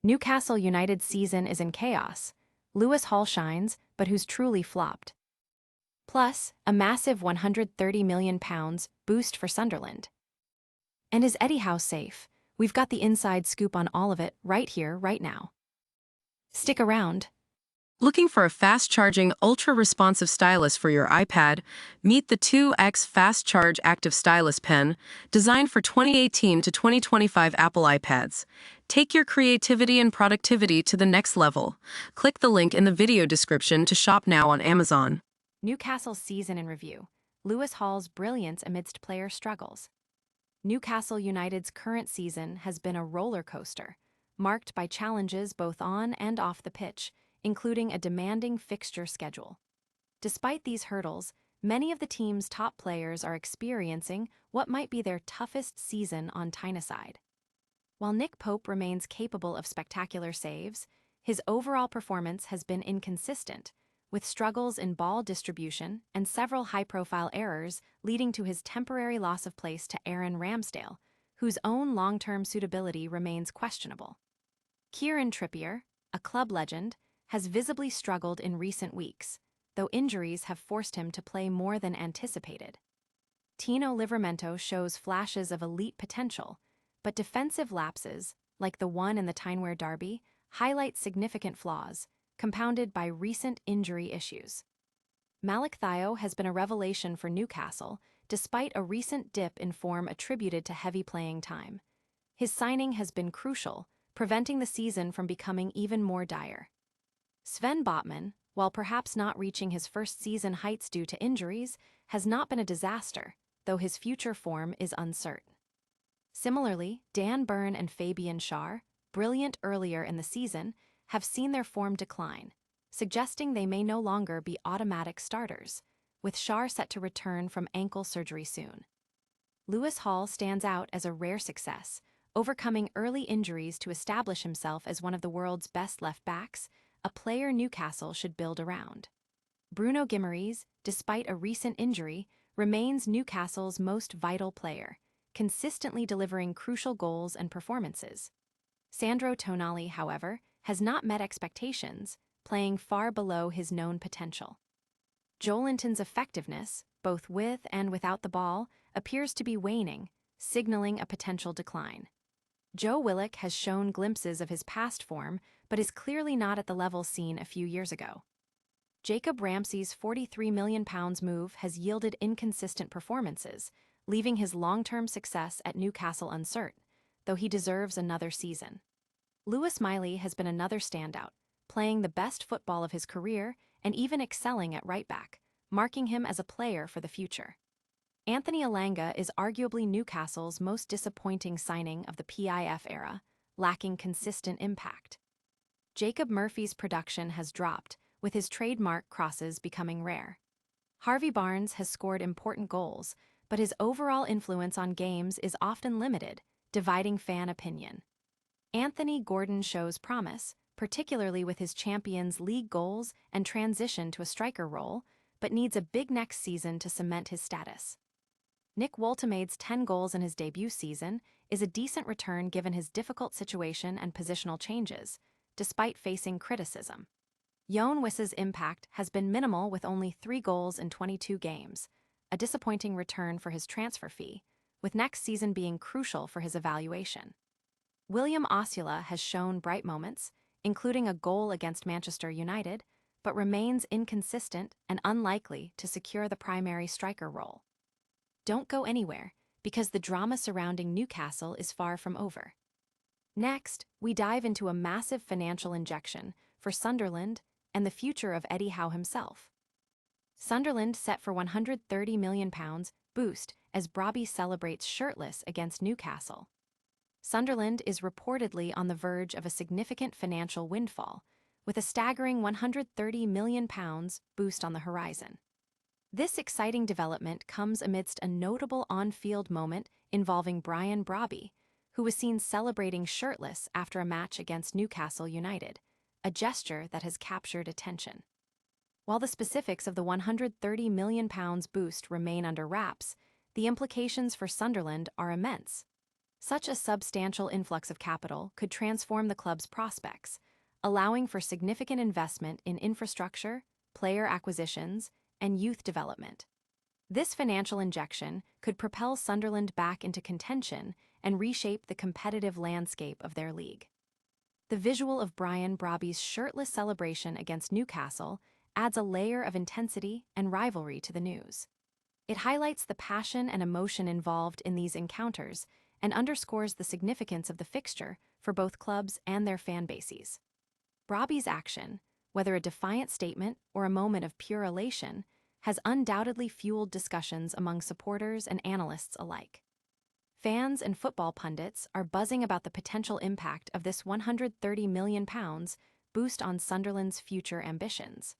Newcastle United's season is in chaos. Lewis Hall shines, but who's truly flopped? Plus, a massive £130 million boost for Sunderland. And is Eddie Howe safe? We've got the inside scoop on all of it right here, right now. Stick around. Looking for a fast-charging, ultra-responsive stylus for your iPad? Meet the 2X Fast Charge Active Stylus Pen, designed for 2018 to 2025 Apple iPads. Take your creativity and productivity to the next level. Click the link in the video description to shop now on Amazon. Newcastle's season in review. Lewis Hall's brilliance amidst player struggles. Newcastle United's current season has been a roller coaster, marked by challenges both on and off the pitch, including a demanding fixture schedule. Despite these hurdles, many of the team's top players are experiencing what might be their toughest season on Tyneside. While Nick Pope remains capable of spectacular saves, his overall performance has been inconsistent, with struggles in ball distribution and several high-profile errors leading to his temporary loss of place to Aaron Ramsdale, whose own long-term suitability remains questionable. Kieran Trippier, a club legend, has visibly struggled in recent weeks, though injuries have forced him to play more than anticipated. Tino Livramento shows flashes of elite potential, but defensive lapses, like the one in the Tyneside derby, highlight significant flaws, compounded by recent injury issues. Malik Thiaw has been a revelation for Newcastle, despite a recent dip in form attributed to heavy playing time. His signing has been crucial, preventing the season from becoming even more dire. Sven Botman, while perhaps not reaching his first season heights due to injuries, has not been a disaster, though his future form is uncertain. Similarly, Dan Burn and Fabian Schär, brilliant earlier in the season, have seen their form decline, suggesting they may no longer be automatic starters, with Schär set to return from ankle surgery soon. Lewis Hall stands out as a rare success, overcoming early injuries to establish himself as one of the world's best left-backs, a player Newcastle should build around. Bruno Guimaraes, despite a recent injury, remains Newcastle's most vital player, consistently delivering crucial goals and performances. Sandro Tonali, however, has not met expectations, playing far below his known potential. Joelinton's effectiveness, both with and without the ball, appears to be waning, signaling a potential decline. Joe Willock has shown glimpses of his past form, but is clearly not at the level seen a few years ago. Jacob Ramsey's £43 million move has yielded inconsistent performances, leaving his long-term success at Newcastle uncertain, though he deserves another season. Lewis Miley has been another standout, playing the best football of his career and even excelling at right-back, marking him as a player for the future. Anthony Elanga is arguably Newcastle's most disappointing signing of the PIF era, lacking consistent impact. Jacob Murphy's production has dropped, with his trademark crosses becoming rare. Harvey Barnes has scored important goals, but his overall influence on games is often limited, dividing fan opinion. Anthony Gordon shows promise, particularly with his Champions League goals and transition to a striker role, but needs a big next season to cement his status. Nick Woltemade's 10 goals in his debut season is a decent return given his difficult situation and positional changes, despite facing criticism. Yoan Wissa's impact has been minimal with only 3 goals in 22 games, a disappointing return for his transfer fee, with next season being crucial for his evaluation. William Osula has shown bright moments, including a goal against Manchester United, but remains inconsistent and unlikely to secure the primary striker role. Don't go anywhere, because the drama surrounding Newcastle is far from over. Next, we dive into a massive financial injection for Sunderland and the future of Eddie Howe himself. Sunderland set for £130 million boost as Brobbey celebrates shirtless against Newcastle. Sunderland is reportedly on the verge of a significant financial windfall, with a staggering £130 million boost on the horizon. This exciting development comes amidst a notable on-field moment involving Brian Brobbey, who was seen celebrating shirtless after a match against Newcastle United, a gesture that has captured attention. While the specifics of the £130 million boost remain under wraps, the implications for Sunderland are immense. Such a substantial influx of capital could transform the club's prospects, allowing for significant investment in infrastructure, player acquisitions, and youth development. This financial injection could propel Sunderland back into contention and reshape the competitive landscape of their league. The visual of Brian Brobbey's shirtless celebration against Newcastle adds a layer of intensity and rivalry to the news. It highlights the passion and emotion involved in these encounters and underscores the significance of the fixture for both clubs and their fan bases. Brobbey's action, whether a defiant statement or a moment of pure elation, has undoubtedly fueled discussions among supporters and analysts alike. Fans and football pundits are buzzing about the potential impact of this £130 million boost on Sunderland's future ambitions.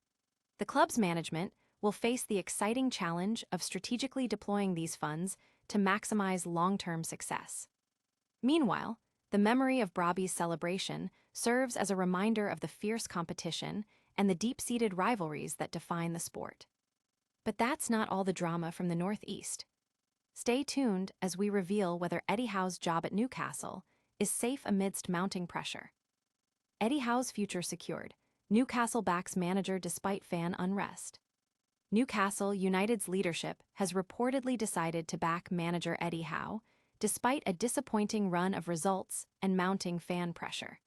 The club's management will face the exciting challenge of strategically deploying these funds to maximize long-term success. Meanwhile, the memory of Brobbey's celebration serves as a reminder of the fierce competition and the deep-seated rivalries that define the sport. But that's not all the drama from the Northeast. Stay tuned as we reveal whether Eddie Howe's job at Newcastle is safe amidst mounting pressure. Eddie Howe's future secured. Newcastle backs manager despite fan unrest. Newcastle United's leadership has reportedly decided to back manager Eddie Howe, despite a disappointing run of results and mounting fan pressure.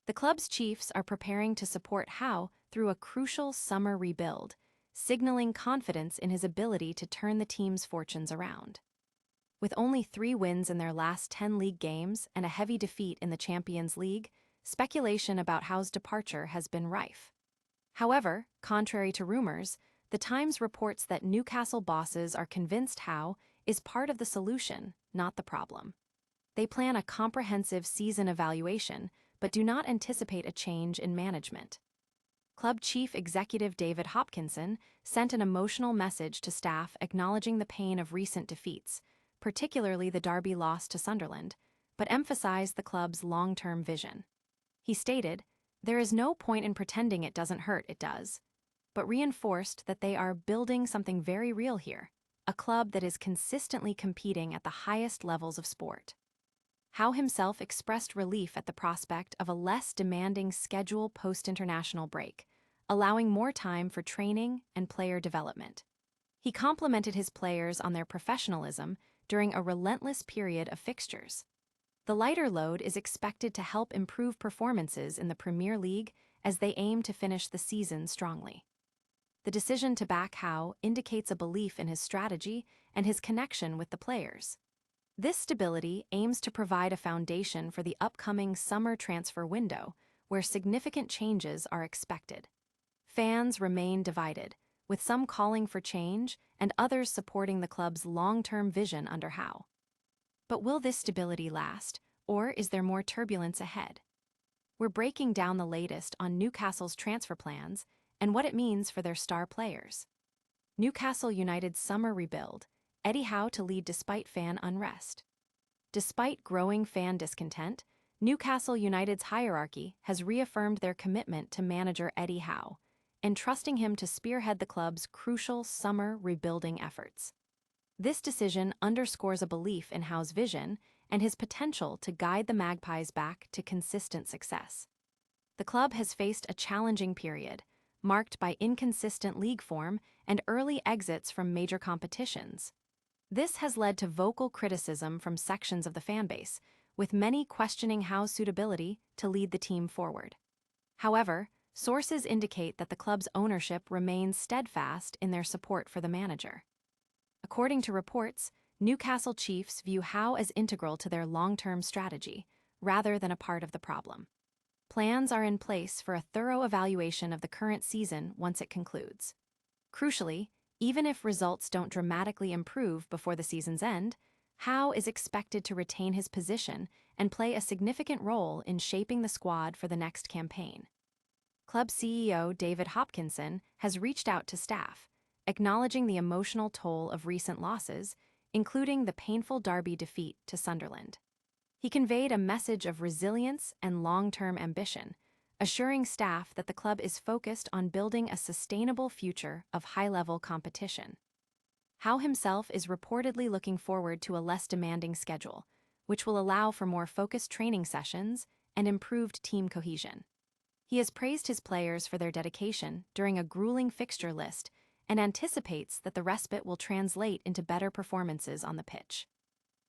The club's chiefs are preparing to support Howe through a crucial summer rebuild, signaling confidence in his ability to turn the team's fortunes around. With only 3 wins in their last 10 league games and a heavy defeat in the Champions League, speculation about Howe's departure has been rife. However, contrary to rumors, the Times reports that Newcastle bosses are convinced Howe is part of the solution, not the problem. They plan a comprehensive season evaluation, but do not anticipate a change in management. Club chief executive David Hopkinson sent an emotional message to staff acknowledging the pain of recent defeats, particularly the Derby loss to Sunderland, but emphasized the club's long-term vision. He stated, "There is no point in pretending it doesn't hurt, it does," but reinforced that they are building something very real here, a club that is consistently competing at the highest levels of sport. Howe himself expressed relief at the prospect of a less demanding schedule post-international break, allowing more time for training and player development. He complimented his players on their professionalism during a relentless period of fixtures. The lighter load is expected to help improve performances in the Premier League as they aim to finish the season strongly. The decision to back Howe indicates a belief in his strategy and his connection with the players. This stability aims to provide a foundation for the upcoming summer transfer window, where significant changes are expected. Fans remain divided, with some calling for change and others supporting the club's long-term vision under Howe. But will this stability last, or is there more turbulence ahead? We're breaking down the latest on Newcastle's transfer plans and what it means for their star players. Newcastle United's summer rebuild, Eddie Howe to lead despite fan unrest. Despite growing fan discontent, Newcastle United's hierarchy has reaffirmed their commitment to manager Eddie Howe, entrusting him to spearhead the club's crucial summer rebuilding efforts. This decision underscores a belief in Howe's vision and his potential to guide the Magpies back to consistent success. The club has faced a challenging period, marked by inconsistent league form and early exits from major competitions. This has led to vocal criticism from sections of the fanbase, with many questioning Howe's suitability to lead the team forward. However, sources indicate that the club's ownership remains steadfast in their support for the manager. According to reports, Newcastle Chiefs view Howe as integral to their long-term strategy, rather than a part of the problem. Plans are in place for a thorough evaluation of the current season once it concludes. Crucially, even if results don't dramatically improve before the season's end, Howe is expected to retain his position and play a significant role in shaping the squad for the next campaign. Club CEO David Hopkinson has reached out to staff, acknowledging the emotional toll of recent losses, including the painful Derby defeat to Sunderland. He conveyed a message of resilience and long-term ambition, assuring staff that the club is focused on building a sustainable future of high-level competition. Howe himself is reportedly looking forward to a less demanding schedule, which will allow for more focused training sessions and improved team cohesion. He has praised his players for their dedication during a grueling fixture list and anticipates that the respite will translate into better performances on the pitch.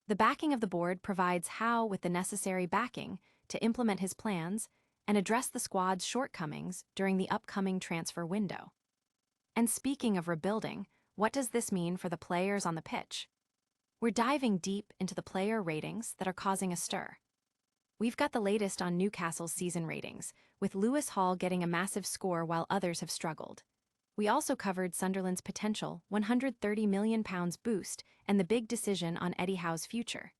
The backing of the board provides Howe with the necessary backing to implement his plans and address the squad's shortcomings during the upcoming transfer window. And speaking of rebuilding, what does this mean for the players on the pitch? We're diving deep into the player ratings that are causing a stir. We've got the latest on Newcastle's season ratings, with Lewis Hall getting a massive score while others have struggled. We also covered Sunderland's potential £130 million boost and the big decision on Eddie Howe's future.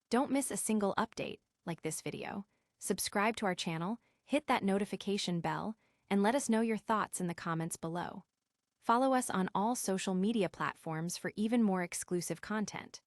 Don't miss a single update, like this video. Subscribe to our channel, hit that notification bell, and let us know your thoughts in the comments below. Follow us on all social media platforms for even more exclusive content.